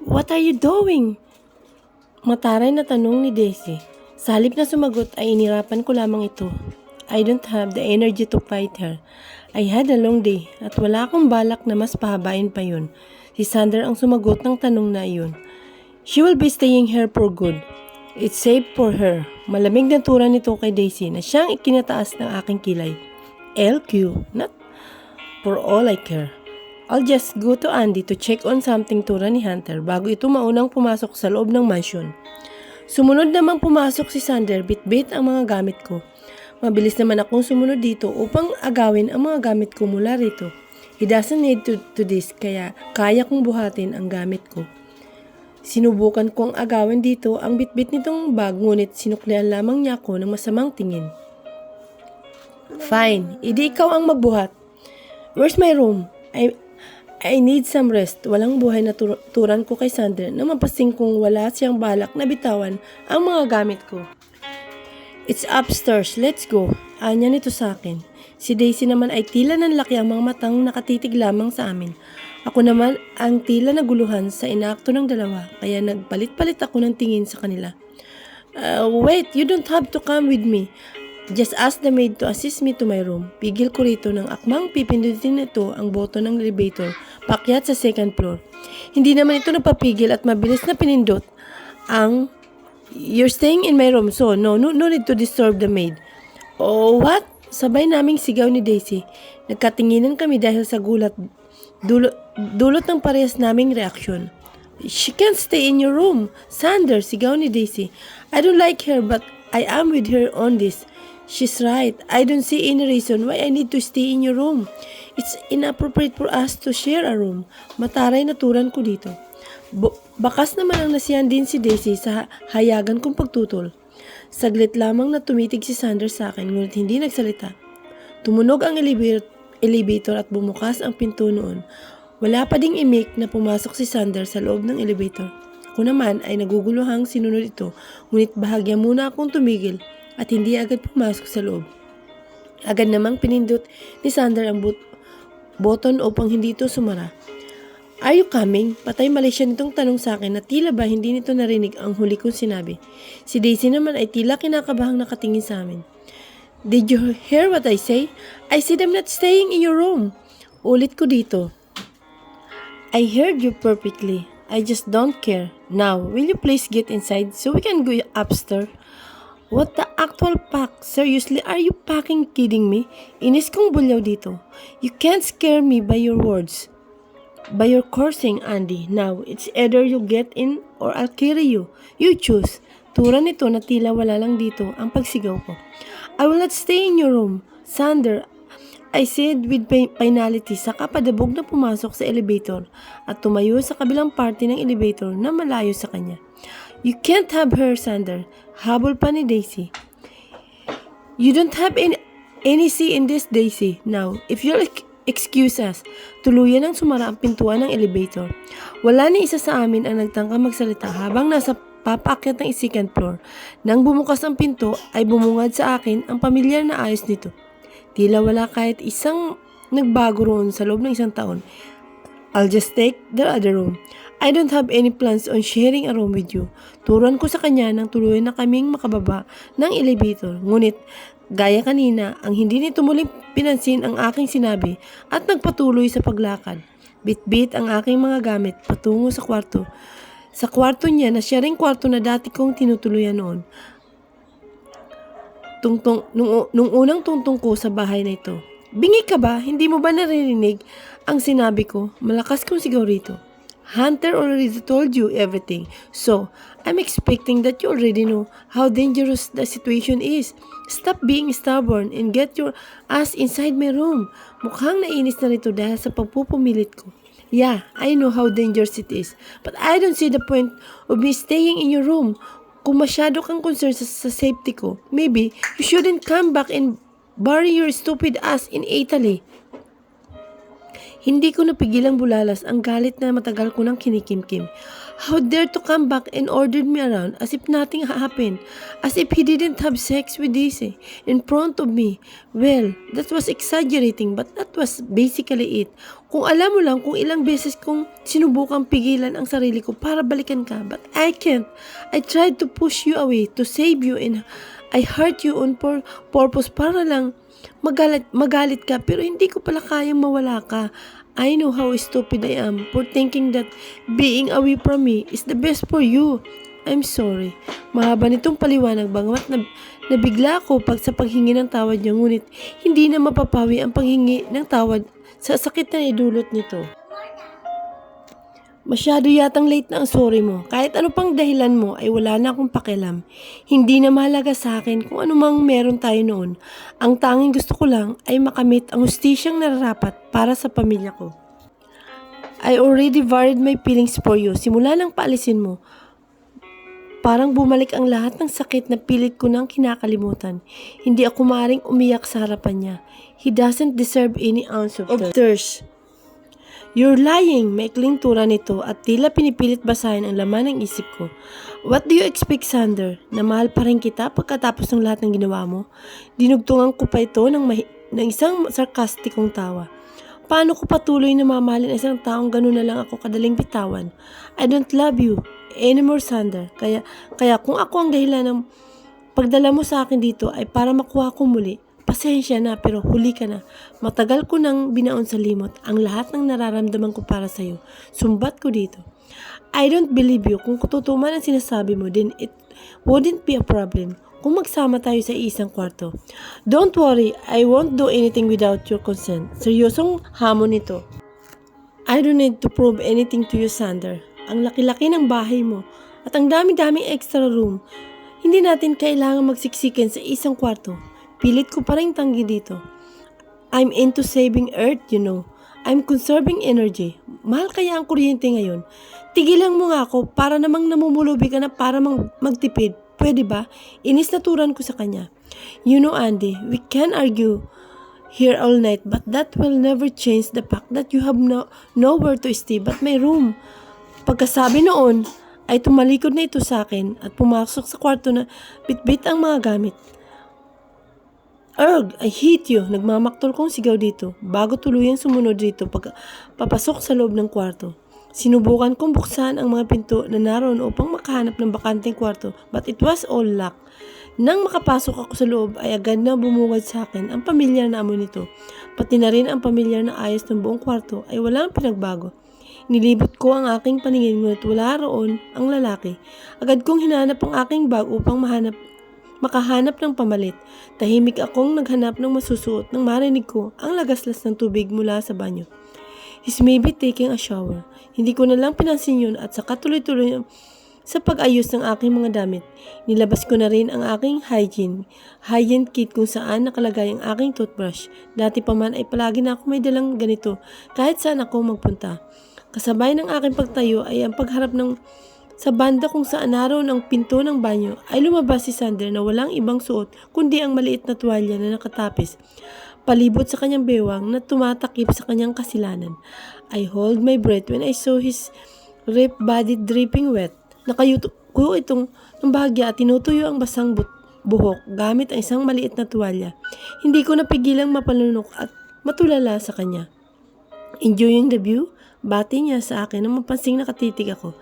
What are you doing? Mataray na tanong ni Daisy. Sa halip na sumagot ay inirapan ko lamang ito. I don't have the energy to fight her. I had a long day at wala akong balak na mas pahabain pa yun. Si Sander ang sumagot ng tanong na iyon. She will be staying here for good. It's safe for her. Malamig na tura nito kay Daisy na siyang ikinataas ng aking kilay. LQ, not for all I care. I'll just go to Andy to check on something, tura ni Hunter bago ito maunang pumasok sa loob ng mansion. Sumunod namang pumasok si Sander, bit-bit ang mga gamit ko. Mabilis naman akong sumunod dito upang agawin ang mga gamit ko mula rito. He doesn't need to this, kaya kaya kong buhatin ang gamit ko. Sinubukan kong agawin dito ang bit-bit nitong bag, ngunit sinuklian lamang niya ako ng masamang tingin. Fine, idi ikaw ang magbuhat. Where's my room? I need some rest. Walang buhay na turan ko kay Sander na mapasing kung wala siyang balak na bitawan ang mga gamit ko. It's upstairs, let's go. Anya nito sa akin. Si Daisy naman ay tila nanlaki ang mga matang nakatitig lamang sa amin. Ako naman ang tila naguluhan sa inaakto ng dalawa, kaya nagpalit-palit ako ng tingin sa kanila. Wait, you don't have to come with me. Just ask the maid to assist me to my room. Pigil ko rito ng akmang pipindutin nito ang boto ng elevator paakyat sa second floor. Hindi naman ito napapigil at mabilis na pinindot ang "You're staying in my room, so no need to disturb the maid." Oh, what? Sabay naming sigaw ni Daisy. Nagkatinginan kami dahil sa gulat. Dulot ng parehas naming reaksyon. She can't stay in your room. Sander, sigaw ni Daisy. I don't like her but I am with her on this. She's right. I don't see any reason why I need to stay in your room. It's inappropriate for us to share a room. Mataray na turan ko dito. Bakas naman ang nasiyan din si Daisy sa hayagan kong pagtutol. Saglit lamang na tumitig si Sander sa akin ngunit hindi nagsalita. Tumunog ang elevator at bumukas ang pinto noon. Wala pa ding imik na pumasok si Sander sa loob ng elevator. Ako naman ay naguguluhang sinunod ito ngunit bahagya muna akong tumigil at hindi agad pumasok sa loob. Agad namang pinindot ni Sander ang button upang hindi ito sumara. Are you coming? Patay mali siya nitong tanong sa akin na tila ba hindi nito narinig ang huli kong sinabi. Si Daisy naman ay tila kinakabahang nakatingin sa amin. Did you hear what I say? I said I'm not staying in your room. Ulit ko dito. I heard you perfectly. I just don't care. Now, will you please get inside so we can go upstairs? What the actual pack? Seriously, are you fucking kidding me? Inis kong bulyaw dito. You can't scare me by your words. By your cursing, Andy. Now, it's either you get in or I'll carry you. You choose. Tura nito na tila wala lang dito ang pagsigaw ko. I will not stay in your room. Sander, I said with finality, saka padabog na pumasok sa elevator at tumayo sa kabilang parte ng elevator na malayo sa kanya. You can't have her, Sander. Habol pa ni Daisy. You don't have any say in this, Daisy. Now, if you'll excuse us, tuluyan ang sumara ang pintuan ng elevator. Wala ni isa sa amin ang nagtangka magsalita habang nasa papaakyat ng second floor. Nang bumukas ang pinto, ay bumungad sa akin ang pamilyar na ayos nito. Tila wala kahit isang nagbago roon sa loob ng isang taon. I'll just take the other room. I don't have any plans on sharing a room with you. Turuan ko sa kanya nang tuluyan na kaming makababa ng elevator. Ngunit, gaya kanina, ang hindi nito muling pinansin ang aking sinabi at nagpatuloy sa paglakad. Bit-bit ang aking mga gamit patungo sa kwarto. Sa kwarto niya na siya ring kwarto na dati kong tinutuluyan noon. Nung unang tungtong ko sa bahay na ito. Bingi ka ba? Hindi mo ba naririnig ang sinabi ko? Malakas kong sigaw rito. Hunter already told you everything. So, I'm expecting that you already know how dangerous the situation is. Stop being stubborn and get your ass inside my room. Mukhang nainis na rito dahil sa pagpupumilit ko. Yeah, I know how dangerous it is. But I don't see the point of me staying in your room. Kung masyado kang concerned sa safety ko, maybe you shouldn't come back and bury your stupid ass in Italy. Hindi ko napigilang bulalas ang galit na matagal ko nang kinikimkim. How dare to come back and ordered me around as if nothing happened, as if he didn't have sex with Daisy in front of me. Well, that was exaggerating but that was basically it. Kung alam mo lang kung ilang beses kong sinubukang pigilan ang sarili ko para balikan ka, but I can't. I tried to push you away, to save you, and I hurt you on purpose para lang magalit ka, pero hindi ko pala kayang mawala ka. I know how stupid I am for thinking that being away from me is the best for you. I'm sorry. Mahaba nitong paliwanag bagamat nabigla ako sa paghingi ng tawad niya, ngunit hindi na mapapawi ang paghingi ng tawad sa sakit na idulot nito. Masyado yatang late na ang sorry mo. Kahit ano pang dahilan mo ay wala na akong pakialam. Hindi na mahalaga sa akin kung anumang meron tayo noon. Ang tanging gusto ko lang ay makamit ang hustisyang nararapat para sa pamilya ko. I already varied my feelings for you. Simula nang paalisin mo, parang bumalik ang lahat ng sakit na pilit ko nang kinakalimutan. Hindi ako maaaring umiyak sa harapan niya. He doesn't deserve any ounce of thirst. You're lying, maikling tura nito at tila pinipilit basahin ang laman ng isip ko. What do you expect, Sander? Na mahal pa rin kita pagkatapos ng lahat ng ginawa mo? Dinugtungan ko pa ito ng isang sarkastikong tawa. Paano ko patuloy na mamahalin ang isang taong ganun na lang ako kadaling bitawan? I don't love you anymore, Sander. Kaya kung ako ang dahilan ng pagdala mo sa akin dito ay para makuha ko muli, pasensya na, pero huli ka na. Matagal ko nang binaon sa limot ang lahat ng nararamdaman ko para sa'yo. Sumbat ko dito. I don't believe you. Kung totoo man ang sinasabi mo, then it wouldn't be a problem kung magsama tayo sa isang kwarto. Don't worry, I won't do anything without your consent. Seryosong hamon nito. I don't need to prove anything to you, Sander. Ang laki-laki ng bahay mo at ang dami-daming extra room. Hindi natin kailangan magsiksikan sa isang kwarto. Pilit ko pa rin tanggi dito. I'm into saving earth, you know. I'm conserving energy. Mahal kaya ang kuryente ngayon. Tigilan mo nga ako para namang namumulubi ka na para magtipid. Pwede ba? Inis na turan ko sa kanya. You know, Andy, we can argue here all night but that will never change the fact that you have nowhere to stay but my room. Pagkasabi noon, ay tumalikod na ito sa akin at pumasok sa kwarto na bitbit ang mga gamit. Erg, I hate you. Nagmamaktol kong sigaw dito bago tuluyang sumunod dito papasok sa loob ng kwarto. Sinubukan kong buksan ang mga pinto na naroon upang makahanap ng bakanteng kwarto but it was all luck. Nang makapasok ako sa loob ay agad na bumungad sa akin ang pamilyar na amoy nito. Pati na rin ang pamilyar na ayos ng buong kwarto ay walang pinagbago. Nilibot ko ang aking paningin ngunit wala roon ang lalaki. Agad kong hinanap ang aking bag upang makahanap ng pamalit. Tahimik akong naghanap ng masusuot nang marinig ko ang lagaslas ng tubig mula sa banyo. He's maybe taking a shower. Hindi ko na lang pinansin yun at saka tuloy-tuloy sa pag-ayos ng aking mga damit. Nilabas ko na rin ang aking hygiene kit kung saan nakalagay ang aking toothbrush. Dati pa man ay palagi na ako may dalang ganito kahit saan ako magpunta. Kasabay ng aking pagtayo ay ang pagharap sa banda kung saan naroon ang pinto ng banyo ay lumabas si Sander na walang ibang suot kundi ang maliit na tuwalya na nakatapis palibot sa kanyang bewang na tumatakip sa kanyang kasilanan. I hold my breath when I saw his ripped body dripping wet. Nakayuko itong ng bahagya at tinutuyo ang basang buhok gamit ang isang maliit na tuwalya. Hindi ko napigilang mapalunok at matulala sa kanya. Enjoying the view? Bati niya sa akin nang mapansing nakatitig ako.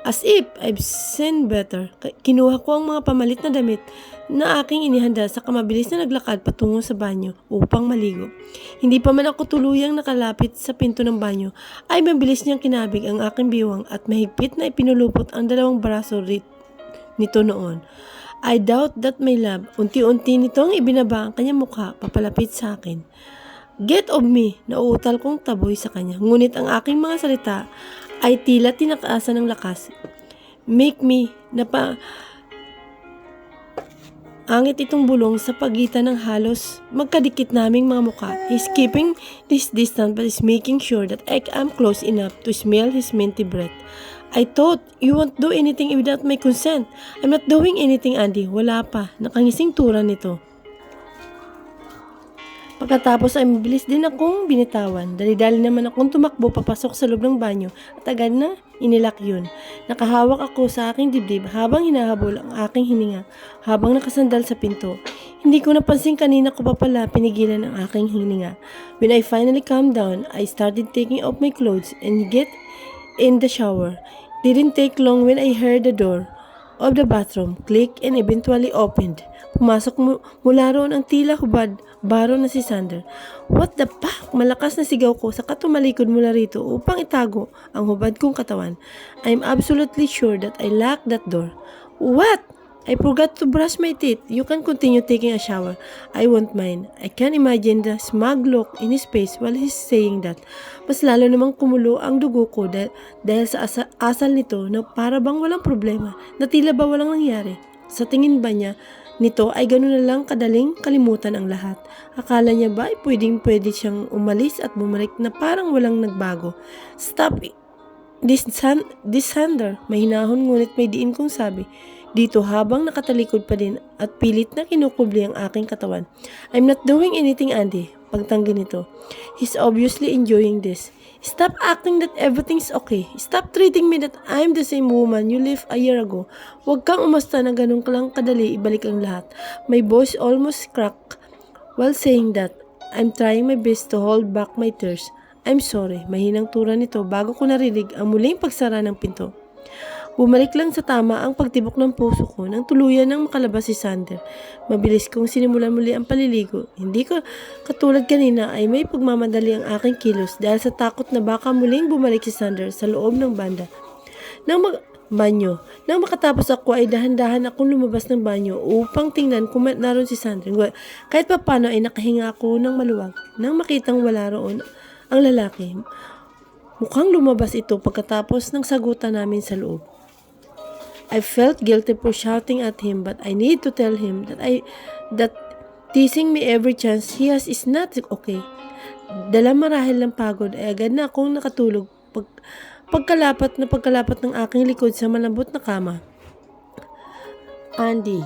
As if I've seen better, kinuha ko ang mga pamalit na damit na aking inihanda sa kamabilis na naglakad patungo sa banyo upang maligo. Hindi pa man ako tuluyang nakalapit sa pinto ng banyo, ay mabilis niyang kinabig ang aking biwang at mahigpit na ipinulupot ang dalawang braso nito noon. I doubt that my love. Unti-unti nitong ibinaba ang kanyang mukha papalapit sa akin. Get off me! Nauutal kong taboy sa kanya. Ngunit ang aking mga salita ay tila tinakaasan ng lakas. Make me angit itong bulong sa pagitan ng halos magkadikit naming mga mukha. He's keeping this distance but is making sure that I am close enough to smell his minty breath. I thought you won't do anything without my consent. I'm not doing anything, Andy. Wala pa. Nakangising tura nito. Pagkatapos ay mabilis din akong binitawan. Dali-dali naman akong tumakbo papasok sa loob ng banyo at agad na inilak yun. Nakahawak ako sa aking dibdib habang hinahabol ang aking hininga habang nakasandal sa pinto. Hindi ko napansin kanina ko pa pala pinigilan ang aking hininga. When I finally calmed down, I started taking off my clothes and get in the shower. Didn't take long when I heard the door of the bathroom click and eventually opened. Pumasok mula roon ang tila hubad baro na si Sander. What the fuck? Malakas na sigaw ko saka tumalikod mula rito upang itago ang hubad kong katawan. I'm absolutely sure that I locked that door. What? I forgot to brush my teeth. You can continue taking a shower. I won't mind. I can imagine the smug look in his face while he's saying that. Mas lalo namang kumulo ang dugo ko dahil sa asal nito na para bang walang problema, na tila ba walang nangyari. Sa tingin ba niya nito ay gano'n na lang kadaling kalimutan ang lahat. Akala niya ba ay pwede siyang umalis at bumalik na parang walang nagbago. Stop it. This Sander, may hinahon ngunit may diin kong sabi. Dito habang nakatalikod pa din at pilit na kinukubli ang aking katawan. I'm not doing anything, Andy. Pagtanggi nito. He's obviously enjoying this. Stop acting that everything's okay. Stop treating me that I'm the same woman you left a year ago. Huwag kang umasta na ganun ka lang kadali ibalik ang lahat. My voice almost cracked while saying that. I'm trying my best to hold back my tears. I'm sorry. Mahinang tura nito bago ko narinig ang muling pagsara ng pinto. Bumalik lang sa tama ang pagtibok ng puso ko nang tuluyan ng makalabas si Sander. Mabilis kong sinimulan muli ang paliligo. Hindi ko katulad kanina ay may pagmamadali ang aking kilos dahil sa takot na baka muling bumalik si Sander sa loob ng banyo. Nang makatapos ako ay dahan-dahan akong lumabas ng banyo upang tingnan kung naroon si Sander. Kahit papano ay nakahinga ako ng maluwag nang makitang wala roon ang lalaki. Mukhang lumabas ito pagkatapos ng sagutan namin sa loob. I felt guilty for shouting at him, but I need to tell him that teasing me every chance he has is not okay. Dala marahil ng pagod ay agad na akong nakatulog pagkalapat ng aking likod sa malambot na kama. Andy.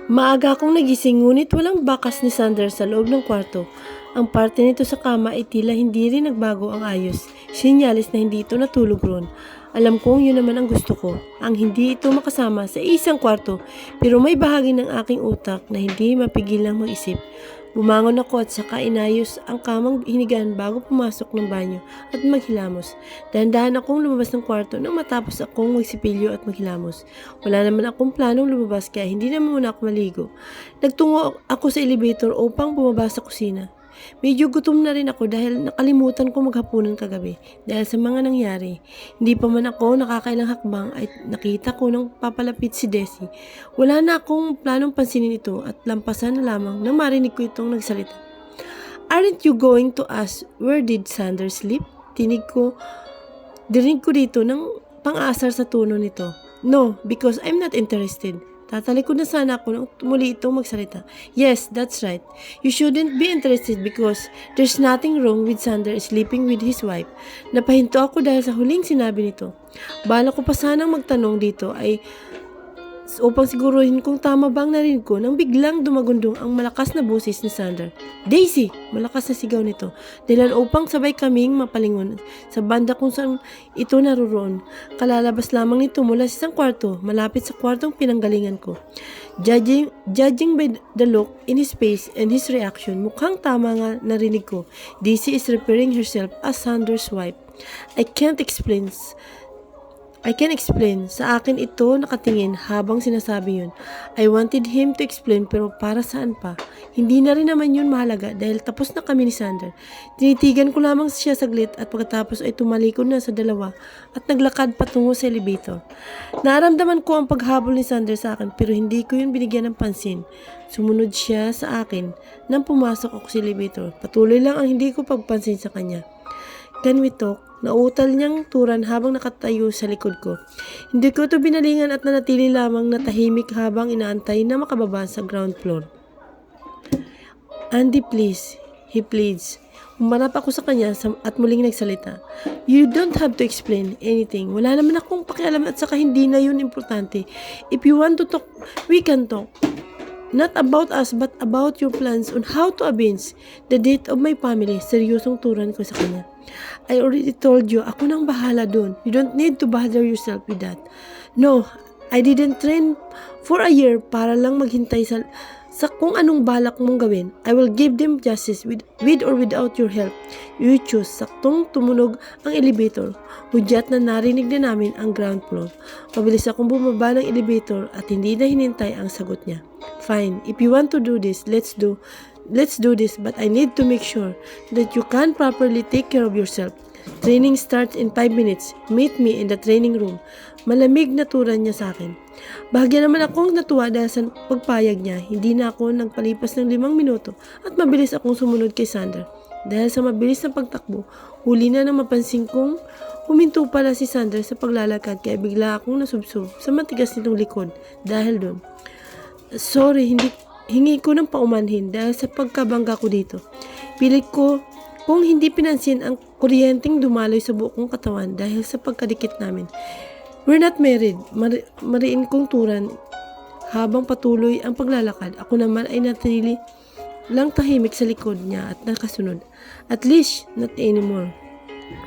Maaga akong nagising ngunit walang bakas ni Sander sa loob ng kwarto. Ang parte nito sa kama ay tila hindi rin nagbago ang ayos. Sinyalis na hindi ito natulog roon. Alam kong yun naman ang gusto ko, ang hindi ito makasama sa isang kwarto, pero may bahagi ng aking utak na hindi mapigilang mag-isip. Bumangon ako at saka inayos ang kamang hinigaan bago pumasok ng banyo at maghilamos. Dahan-dahan akong lumabas ng kwarto nang matapos akong magsipilyo at maghilamos. Wala naman akong planong lumabas kaya hindi naman muna ako maligo. Nagtungo ako sa elevator upang bumaba sa kusina. Medyo gutom na rin ako dahil nakalimutan ko maghapunan kagabi dahil sa mga nangyari. Hindi pa man ako nakakailang hakbang ay nakita ko nang papalapit si Desi. Wala na akong planong pansinin ito at lampasan na lamang na marinig ko itong nagsalita. Aren't you going to ask where did Sander sleep? Dirinig ko dito ng pang-asar sa tono nito. No, because I'm not interested. Tatalikod na sana ako nang muli itong magsalita. Yes, that's right. You shouldn't be interested because there's nothing wrong with Sander sleeping with his wife. Napahinto ako dahil sa huling sinabi nito. Bala ko pa sanang magtanong dito ay upang siguruhin kung tama bang narinig ko nang biglang dumagundong ang malakas na boses ni Sander. Daisy! Malakas na sigaw nito. Dahilan upang sabay kaming mapalingon sa banda kung saan ito naroon. Kalalabas lamang nito mula sa isang kwarto, malapit sa kwartong pinanggalingan ko. Judging by the look in his face and his reaction, mukhang tama nga narinig ko. Daisy is referring herself as Sander's wife. I can't explain. Sa akin ito nakatingin habang sinasabi yun. I wanted him to explain pero para saan pa? Hindi na rin naman yun mahalaga dahil tapos na kami ni Sander. Tinitigan ko lamang siya saglit at pagkatapos ay tumalikod na sa dalawa at naglakad patungo sa elevator. Naramdaman ko ang paghabol ni Sander sa akin pero hindi ko yun binigyan ng pansin. Sumunod siya sa akin nang pumasok ako sa elevator. Patuloy lang ang hindi ko pagpansin sa kanya. Then we talk. Nautal niyang turan habang nakatayo sa likod ko. Hindi ko ito binalingan at nanatili lamang na tahimik habang inaantay na makababa sa ground floor. Andy, please. He pleads. Humarap ako sa kanya at muling nagsalita. You don't have to explain anything. Wala naman akong pakialam at saka hindi na yun importante. If you want to talk, we can talk. Not about us, but about your plans on how to avenge the death of my family. Seryosong turan ko sa kanya. I already told you, ako nang bahala dun. You don't need to bother yourself with that. No, I didn't train for a year para lang maghintay sa kung anong balak mong gawin. I will give them justice with or without your help. You choose. Saktong tumunog ang elevator. Hudyat na narinig na namin ang ground floor. Mabilis akong bumaba ng elevator at hindi na hinintay ang sagot niya. Fine, if you want to do this, let's do this, but I need to make sure that you can properly take care of yourself. Training starts in 5 minutes. Meet me in the training room. Malamig na turan niya sa akin. Bahagya naman akong natuwa dahil sa pagpayag niya. Hindi na ako nagpalipas ng 5 minuto at mabilis akong sumunod kay Sander. Dahil sa mabilis na pagtakbo, huli na nang mapansin kong huminto pala si Sander sa paglalakad kaya bigla akong nasubsob sa matigas nitong likod dahil doon. Sorry, hingi ko ng paumanhin dahil sa pagkabangga ko dito. Pilit ko kung hindi pinansin ang kuryenteng dumaloy sa buo kong katawan dahil sa pagkadikit namin. We're not married. Mariin kong turan habang patuloy ang paglalakad. Ako naman ay natili lang tahimik sa likod niya at nakasunod. At least, not anymore.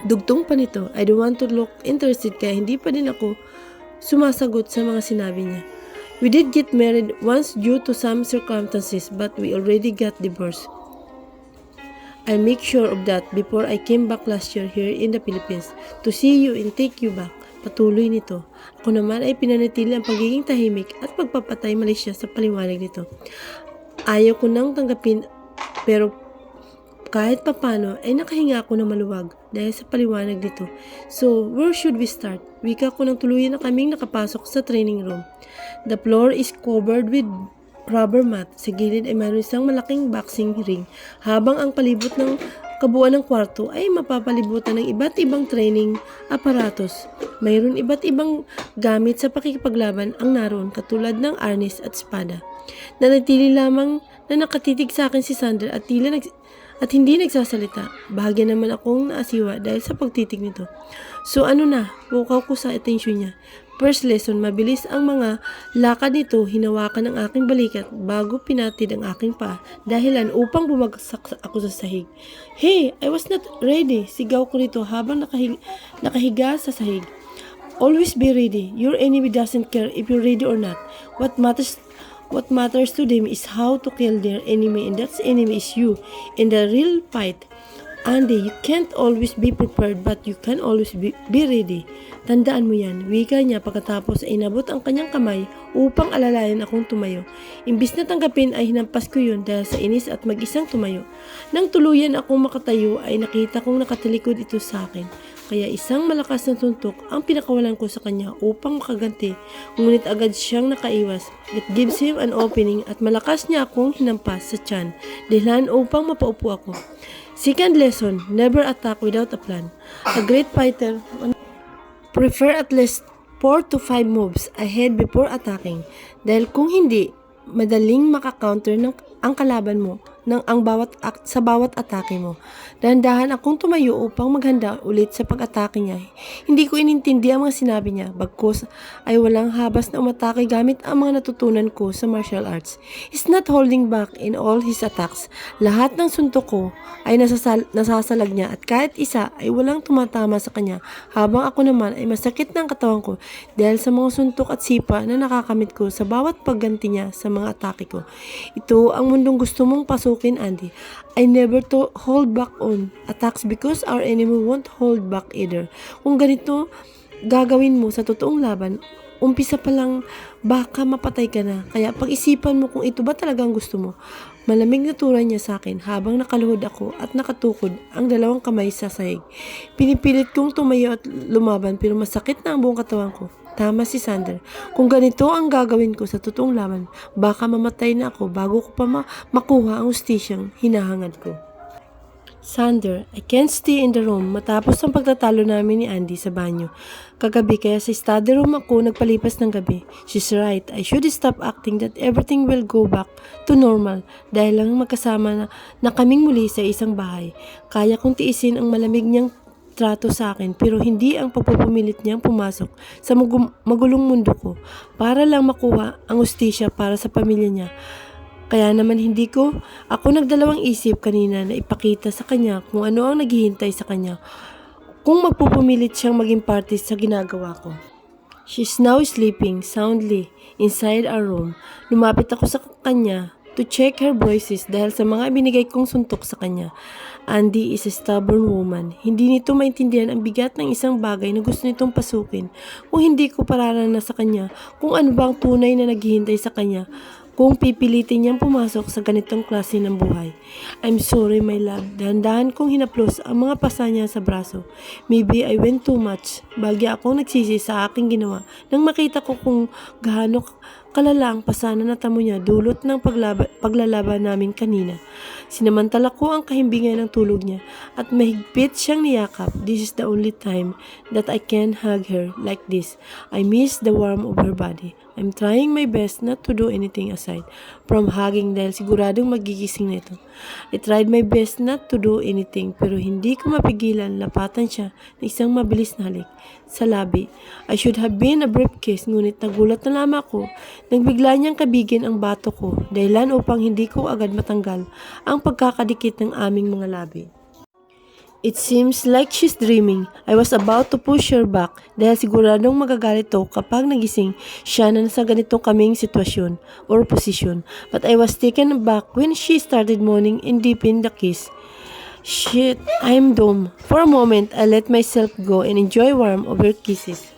Dugtong pa nito, I don't want to look interested kaya hindi pa din ako sumasagot sa mga sinabi niya. We did get married once due to some circumstances but we already got divorced. I make sure of that before I came back last year here in the Philippines to see you and take you back. Patuloy nito. Ako naman ay pinanatili ang pagiging tahimik at pagpapatay mali siya sa paliwanag nito. Ayaw ko nang tanggapin pero kahit papano ay nakahinga ako ng maluwag dahil sa paliwanag nito. So, where should we start? Wika ko nang tuluyan na kaming nakapasok sa training room. The floor is covered with rubber mat. Sa gilid ay mayroon isang malaking boxing ring habang ang palibot ng kabuuan ng kwarto ay mapapalibutan ng iba't ibang training aparatos. Mayroon iba't ibang gamit sa pakikipaglaban ang naroon katulad ng arnis at espada. Nanatili lamang na nakatitig sa akin si Sander at hindi nagsasalita. Bahagya naman akong naasiwa dahil sa pagtitig nito. So ano na, bukaw ko sa atensyon niya. First lesson, mabilis ang mga lakad nito, hinawakan ang aking balikat bago pinatid ang aking paa dahilan upang bumagsak ako sa sahig. Hey, I was not ready, sigaw ko nito habang nakahiga sa sahig. Always be ready. Your enemy doesn't care if you're ready or not. What matters to them is how to kill their enemy, and that enemy is you. In the real fight, Andy, you can't always be prepared but you can always be ready. Tandaan mo yan, wika niya pagkatapos ay inabot ang kanyang kamay upang alalayan akong tumayo. Imbis na tanggapin ay hinampas ko yun dahil sa inis at mag-isang tumayo. Nang tuluyan akong makatayo ay nakita kong nakatalikod ito sa akin. Kaya isang malakas na tuntok ang pinakawalan ko sa kanya upang makaganti. Ngunit agad siyang nakaiwas. It gives him an opening at malakas niya akong hinampas sa tiyan. Dahilan upang mapaupo ako. Second lesson, never attack without a plan. A great fighter prefer at least 4 to 5 moves ahead before attacking. Dahil kung hindi, madaling makakounter ang kalaban mo sa bawat atake mo. Dahan-dahan akong tumayo upang maghanda ulit sa pag-atake niya. Hindi ko inintindi ang mga sinabi niya, bagkus ay walang habas na umatake gamit ang mga natutunan ko sa martial arts. He's not holding back in all his attacks. Lahat ng suntok ko ay nasasalag niya at kahit isa ay walang tumatama sa kanya habang ako naman ay masakit ng katawan ko dahil sa mga suntok at sipa na nakakamit ko sa bawat pagganti niya sa mga atake ko. Ito ang mundong gusto mong pasukin, Andy. I never hold back on attacks because our enemy won't hold back either. Kung ganito gagawin mo sa totoong laban, umpisa pa lang baka mapatay ka na. Kaya pag-isipan mo kung ito ba talagang gusto mo. Malamig na turan niya sa akin habang nakaluhod ako at nakatukod ang dalawang kamay sa sahig. Pinipilit kong tumayo at lumaban pero masakit na ang buong katawan ko. Tama si Sander. Kung ganito ang gagawin ko sa totoong laban, baka mamatay na ako bago ko pa makuha ang hustisyang hinahangad ko. Sander, I can't stay in the room matapos ang pagtatalo namin ni Andy sa banyo. Kagabi kaya sa study room ako nagpalipas ng gabi. She's right, I should stop acting that everything will go back to normal dahil lang magkasama na kaming muli sa isang bahay. Kaya kong tiisin ang malamig niyang trato sa akin pero hindi ang pagpupumilit niyang pumasok sa magulong mundo ko para lang makuha ang hustisya para sa pamilya niya. Kaya naman ako nagdalawang isip kanina na ipakita sa kanya kung ano ang naghihintay sa kanya kung magpupumilit siyang maging parte sa ginagawa ko. She's now sleeping soundly inside our room. Lumapit ako sa kanya to check her braces dahil sa mga binigay kong suntok sa kanya. Andy is a stubborn woman. Hindi nito maintindihan ang bigat ng isang bagay na gusto nitong pasukin kung hindi ko pararanas sa kanya kung ano ba ang tunay na naghihintay sa kanya kung pipilitin niyang pumasok sa ganitong klase ng buhay. I'm sorry, my love. Dahan-dahan kong hinaplos ang mga pasa niya sa braso. Maybe I went too much. Bagya akong nagsisi sa aking ginawa nang makita ko kung gaano kalala ang pasa na natamo niya dulot ng paglalaban namin kanina. Sinamantala ko ang kahimbingan ng tulog niya at mahigpit siyang niyakap. This is the only time that I can hug her like this. I miss the warmth of her body. I'm trying my best not to do anything aside from hugging dahil siguradong magigising na ito. I tried my best not to do anything pero hindi ko mapigilan lapatan siya ng isang mabilis na halik sa labi. I should have been a briefcase ngunit nagulat na lamang ako nang bigla niyang kabigin ang bato ko dahilan upang hindi ko agad matanggal ang pagkakadikit ng aming mga labi. It seems like she's dreaming. I was about to push her back dahil siguradong magagalit to kapag nagising siya na nasa ganitong kaming sitwasyon or posisyon. But I was taken aback when she started moaning and deepened the kiss. Shit, I'm dumb. For a moment, I let myself go and enjoy warmth of her kisses.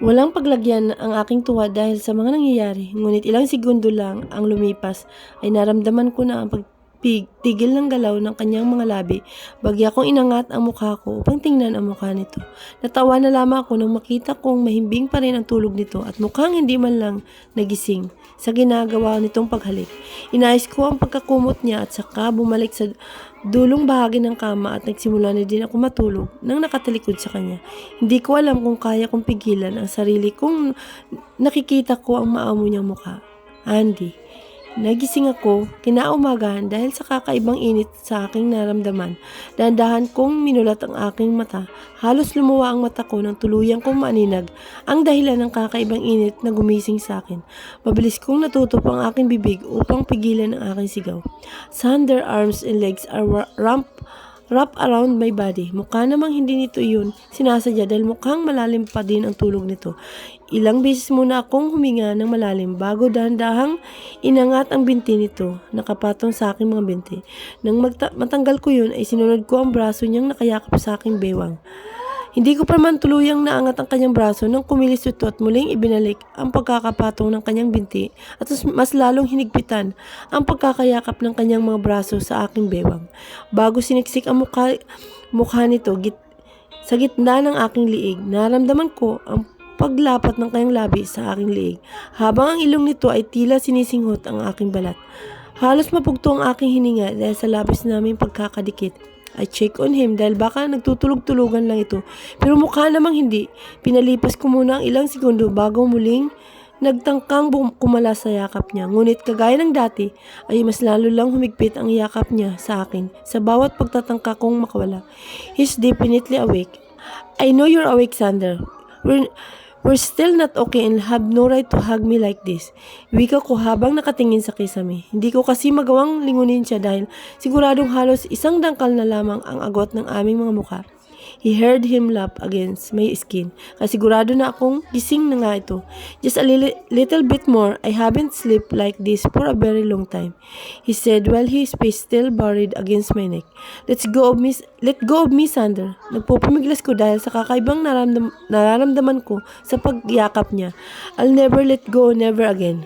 Walang paglagyan ang aking tuwa dahil sa mga nangyayari, ngunit ilang segundo lang ang lumipas ay naramdaman ko na ang tigil ng galaw ng kanyang mga labi. Bagya kong inangat ang mukha ko upang tingnan ang mukha nito. Natawa na lamang ako nang makita kong mahimbing pa rin ang tulog nito at mukhang hindi man lang nagising sa ginagawa nitong paghalik. Inayos ko ang pagkakumot niya at saka bumalik sa dulong bahagi ng kama at nagsimula na din ako matulog nang nakatalikod sa kanya. Hindi ko alam kung kaya kong pigilan ang sarili kung nakikita ko ang maamo niyang mukha. Andy. Nagising ako kinaumagahan dahil sa kakaibang init sa aking naramdaman. Dahan-dahan kong minulat ang aking mata. Halos lumuwa ang mata ko nang tuluyang kong maaninag ang dahilan ng kakaibang init na gumising sa akin. Mabilis kong natutup ang aking bibig upang pigilan ang aking sigaw. Sander arms and legs are wrap around my body. Mukha namang hindi nito iyon sinasadya dahil mukhang malalim pa din ang tulog nito. Ilang beses muna akong huminga ng malalim bago dahan-dahang inangat ang binti nito. Nakapatong sa aking mga binti. Nang matanggal ko yun ay sinunod ko ang braso niyang nakayakap sa aking bewang. Hindi ko pa man tuluyang naangat ang kanyang braso nang kumilis ito at muling ibinalik ang pagkakapatong ng kanyang binti at mas lalong hinigpitan ang pagkakayakap ng kanyang mga braso sa aking bewang. Bago siniksik ang mukha nito sa gitna ng aking liig, naramdaman ko ang paglapat ng kanyang labi sa aking liig habang ang ilong nito ay tila sinisinghot ang aking balat. Halos mapugto ang aking hininga dahil sa labis naming pagkakadikit. I check on him dahil baka nagtutulog-tulugan lang ito. Pero mukha namang hindi. Pinalipas ko muna ang ilang segundo bago muling nagtangkang kumala sa yakap niya. Ngunit kagaya ng dati ay mas lalo lang humigpit ang yakap niya sa akin sa bawat pagtatangka kong makawala. He's definitely awake. I know you're awake, Sander. We're still not okay and have no right to hug me like this. Wika ko habang nakatingin sa kisame. Hindi ko kasi magawang lingunin siya dahil siguradong halos isang dangkal na lamang ang agot ng aming mga mukha. He heard him lap against my skin. Kasigurado na akong gising na nga ito. Just a little bit more. I haven't slept like this for a very long time. He said while his face still buried against my neck. Let go of me, Sander. Nagpupumiglas ko dahil sa kakaibang nararamdaman ko sa pagyakap niya. I'll never let go, never again.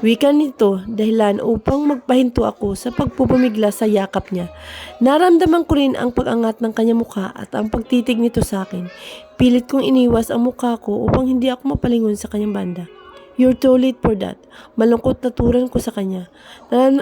Wika nito dahilan upang magpahinto ako sa pagpupumigla sa yakap niya. Naramdaman ko rin ang pag-angat ng kanyang mukha at ang pagtitig nito sa akin. Pilit kong iniwas ang mukha ko upang hindi ako mapalingon sa kanyang banda. You're too late for that. Malungkot na turan ko sa kanya.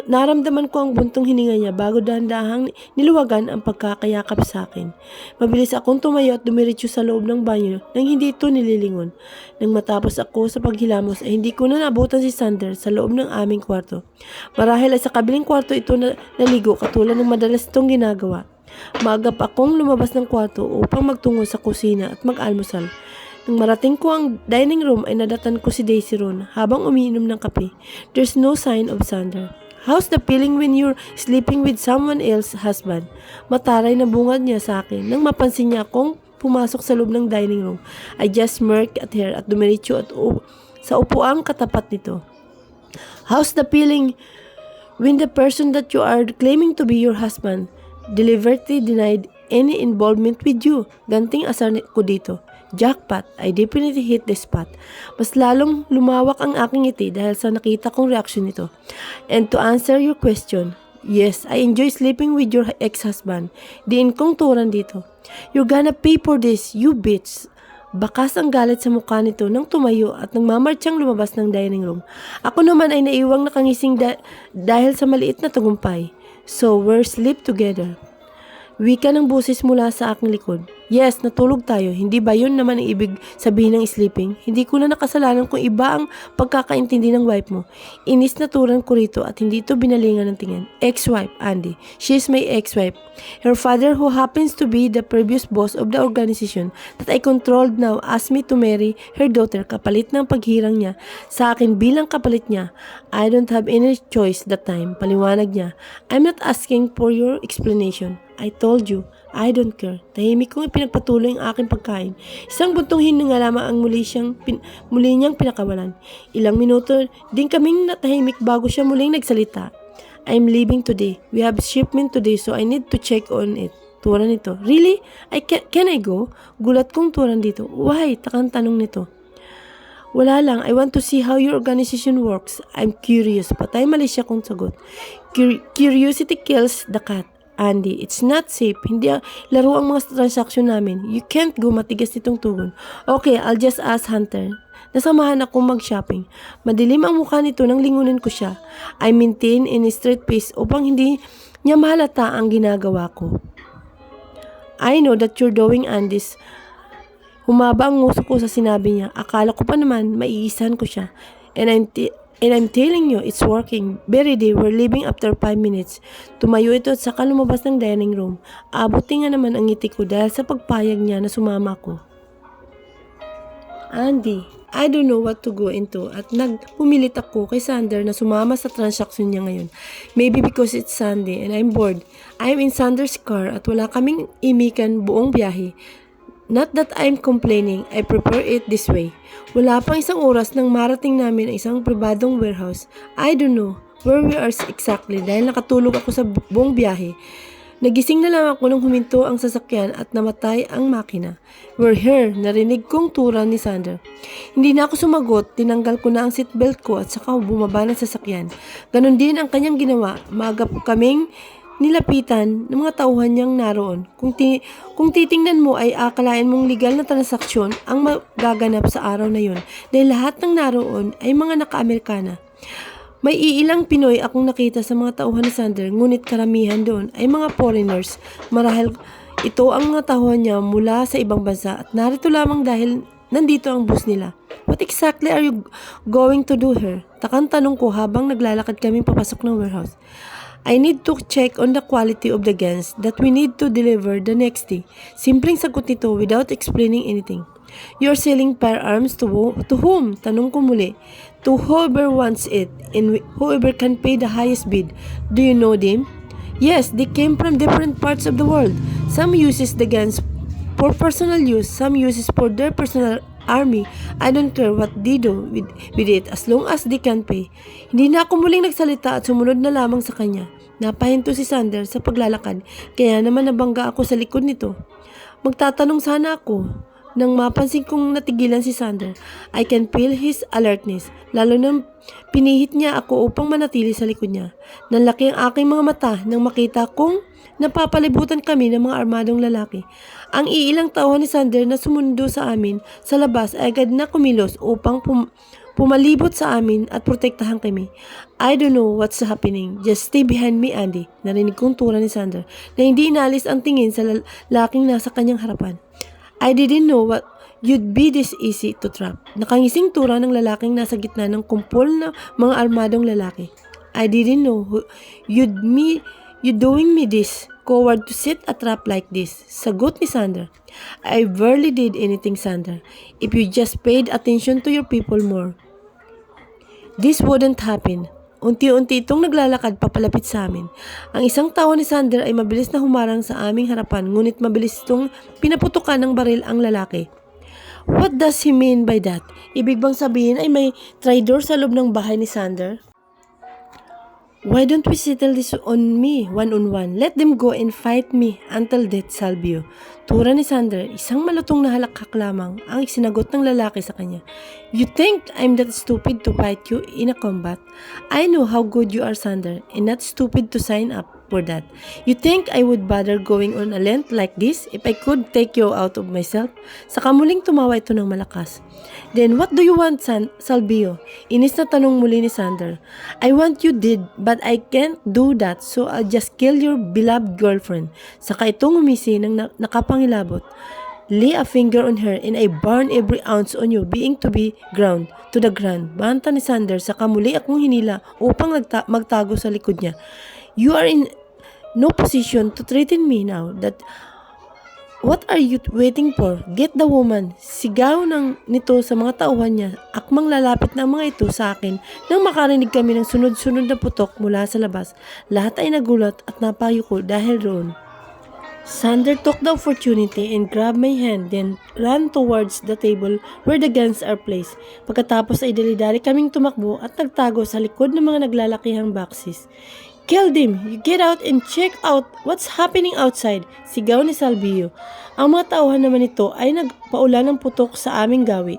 Naramdaman ko ang buntong hininga niya bago dahan-dahang niluwagan ang pagkakayakap sa akin. Mabilis akong tumayo at dumiretso sa loob ng banyo nang hindi ito nililingon. Nang matapos ako sa paghilamos ay hindi ko na nabutan si Sander sa loob ng aming kwarto. Marahil ay sa kabiling kwarto ito naligo katulad ng madalas itong ginagawa. Maagap akong lumabas ng kwarto upang magtungo sa kusina at mag-almusal. Nang marating ko ang dining room ay nadatan ko si Daisy ron habang umiinom ng kape. There's no sign of Sander. How's the feeling when you're sleeping with someone else's husband? Mataray na bungad niya sa akin nang mapansin niya akong pumasok sa loob ng dining room. I just smirked at her at dumiretso sa upuang katapat nito. How's the feeling when the person that you are claiming to be your husband deliberately denied any involvement with you? Ganting asar ko dito. Jackpot, I definitely hit the spot. Mas lalong lumawak ang aking ngiti dahil sa nakita kong reaksyon nito. And to answer your question, yes, I enjoy sleeping with your ex-husband. Diin kong turan dito. You're gonna pay for this, you bitch. Bakas ang galit sa mukha nito nang tumayo at nang mamartsyang lumabas ng dining room. Ako naman ay naiwang nakangising dahil sa maliit na tagumpay. So, we're sleep together. Wika ng busis mula sa aking likod. Yes, natulog tayo. Hindi ba yun naman ang ibig sabihin ng sleeping? Hindi ko na nakasalanan kung iba ang pagkakaintindi ng wife mo. Inis na turan ko rito at hindi ito binalingan ng tingin. Ex-wife, Andy. She is my ex-wife. Her father, who happens to be the previous boss of the organization that I controlled now, asked me to marry her daughter kapalit ng paghirang niya sa akin bilang kapalit niya. I don't have any choice that time. Paliwanag niya. I'm not asking for your explanation. I told you, I don't care. Tahimik kong ipinagpatuloy ang aking pagkain. Isang buntong hininga lamang ang muli niyang pinakawalan. Ilang minuto din kaming natahimik bago siya muling nagsalita. I'm leaving today. We have shipment today so I need to check on it. Turan nito. Really? Can I go? Gulat kong turan dito. Why? Takang tanong nito. Wala lang. I want to see how your organization works. I'm curious. Patay mali siya kong sagot. Curiosity kills the cat. Andy, it's not safe. Hindi laro ang mga transaksyon namin. You can't go, matigas nitong tugon. Okay, I'll just ask Hunter. Nasamahan ako mag-shopping. Madilim ang mukha nito nang lingunin ko siya. I maintain in a straight face upang hindi niya mahalata ang ginagawa ko. I know that you're doing Andy's. Humaba ang nguso ko sa sinabi niya. Akala ko pa naman maiisahan ko siya. And I'm telling you, it's working. Very day, we're leaving after 5 minutes. Tumayo ito at saka lumabas ng dining room. Abuti nga naman ang ngiti ko dahil sa pagpayag niya na sumama ko. Andy, I don't know what to go into at nagpumilit ako kay Sander na sumama sa transaksyon niya ngayon. Maybe because it's Sunday and I'm bored. I'm in Sander's car at wala kaming imikan buong biyahe. Not that I'm complaining, I prefer it this way. Wala pang isang oras nang marating namin ang isang pribadong warehouse. I don't know where we are exactly dahil nakatulog ako sa buong biyahe. Nagising na lang ako nung huminto ang sasakyan at namatay ang makina. We're here, narinig kong turan ni Sander. Hindi na ako sumagot, tinanggal ko na ang seatbelt ko at saka bumaba ng sasakyan. Ganon din ang kanyang ginawa. Maaga po kaming nilapitan ng mga tauhan niyang naroon. Kung titingnan mo ay akalain mong legal na transaksyon ang magaganap sa araw na yun dahil lahat ng naroon ay mga naka-Amerikana. May iilang Pinoy akong nakita sa mga tauhan ni Sander ngunit karamihan doon ay mga foreigners. Marahil ito ang mga tauhan niya mula sa ibang bansa at narito lamang dahil nandito ang bus nila. What exactly are you going to do here? Takang tanong ko habang naglalakad kaming papasok ng warehouse. I need to check on the quality of the guns that we need to deliver the next day. Simpleng sagot nito without explaining anything. You're selling firearms to whom? Tanong ko muli. To whoever wants it and whoever can pay the highest bid. Do you know them? Yes, they came from different parts of the world. Some uses the guns for personal use, some uses for their personal army. I don't care what they do with it as long as they can pay. Hindi na ako muling nagsalita at sumunod na lamang sa kanya. Napahinto si Sander sa paglalakad kaya naman nabangga ako sa likod nito. Magtatanong sana ako nang mapansin kong natigilan si Sander. I can feel his alertness, lalo nang pinihit niya ako upang manatili sa likod niya. Nanlaki ang aking mga mata nang makita kong napapalibutan kami ng mga armadong lalaki. Ang iilang tauhan ni Sander na sumundo sa amin sa labas ay agad na kumilos upang pumalibot sa amin at protektahan kami. I don't know what's happening. Just stay behind me, Andy. Narinig kong turan ni Sander na hindi inalis ang tingin sa lalaking nasa kanyang harapan. I didn't know what you'd be this easy to trap. Nakangising turan ng lalaking nasa gitna ng kumpol na mga armadong lalaki. I didn't know you doing me this. coward to set a trap like this. Sagot ni Sander. I barely did anything, Sander. If you just paid attention to your people more, this wouldn't happen. Unti-unti itong naglalakad papalapit sa amin. Ang isang tao ni Sander ay mabilis na humarang sa aming harapan, ngunit mabilis itong pinaputukan ng baril ang lalaki. What does he mean by that? Ibig bang sabihin ay may traitor sa loob ng bahay ni Sander? Why don't we settle this on me, one-on-one? Let them go and fight me until death, Salvio. Tura ni Sander, isang malutong na halakhak lamang ang sinagot ng lalaki sa kanya. You think I'm that stupid to fight you in a combat? I know how good you are, Sander, and not stupid to sign up for that. You think I would bother going on a length like this if I could take you out of myself? Saka muling tumawa ito ng malakas. Then what do you want, Salvio? Inis na tanong muli ni Sander. I want you dead, but I can't do that, so I'll just kill your beloved girlfriend. Saka itong umisi ng nakapangilabot. Lay a finger on her and I burn every ounce on you being to the ground. Banta ni Sander, saka muli akong hinila upang magtago sa likod niya. You are in no position to threaten me now. What are you waiting for? Get the woman. Sigaw nito sa mga tauhan niya. Akmang lalapit na ang mga ito sa akin nang makarinig kami ng sunod-sunod na putok mula sa labas. Lahat ay nagulat at napayuko dahil roon. Sander took the opportunity and grabbed my hand, then ran towards the table where the guns are placed. Pagkatapos ay dali-dali kaming tumakbo at nagtago sa likod ng mga naglalakihang boxes. Kill them! You get out and check out what's happening outside, sigaw ni Salvio. Ang mga tauhan naman nito ay nagpaulan ng putok sa aming gawi.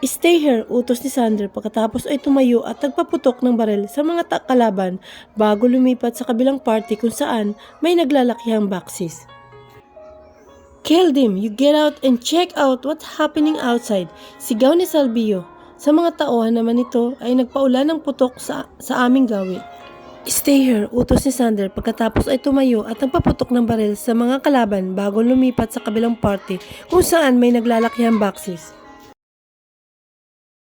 Stay here, utos ni Sander, pagkatapos ay tumayo at nagpaputok ng baril sa mga kalaban bago lumipat sa kabilang party kung saan may naglalakihang boxes. Kill them! You get out and check out what's happening outside, sigaw ni Salvio. Sa mga tauhan naman nito ay nagpaulan ng putok sa aming gawi. Stay here, utos ni Sander, pagkatapos ay tumayo at nagpaputok ng baril sa mga kalaban bago lumipat sa kabilang party kung saan may naglalakihang boxes.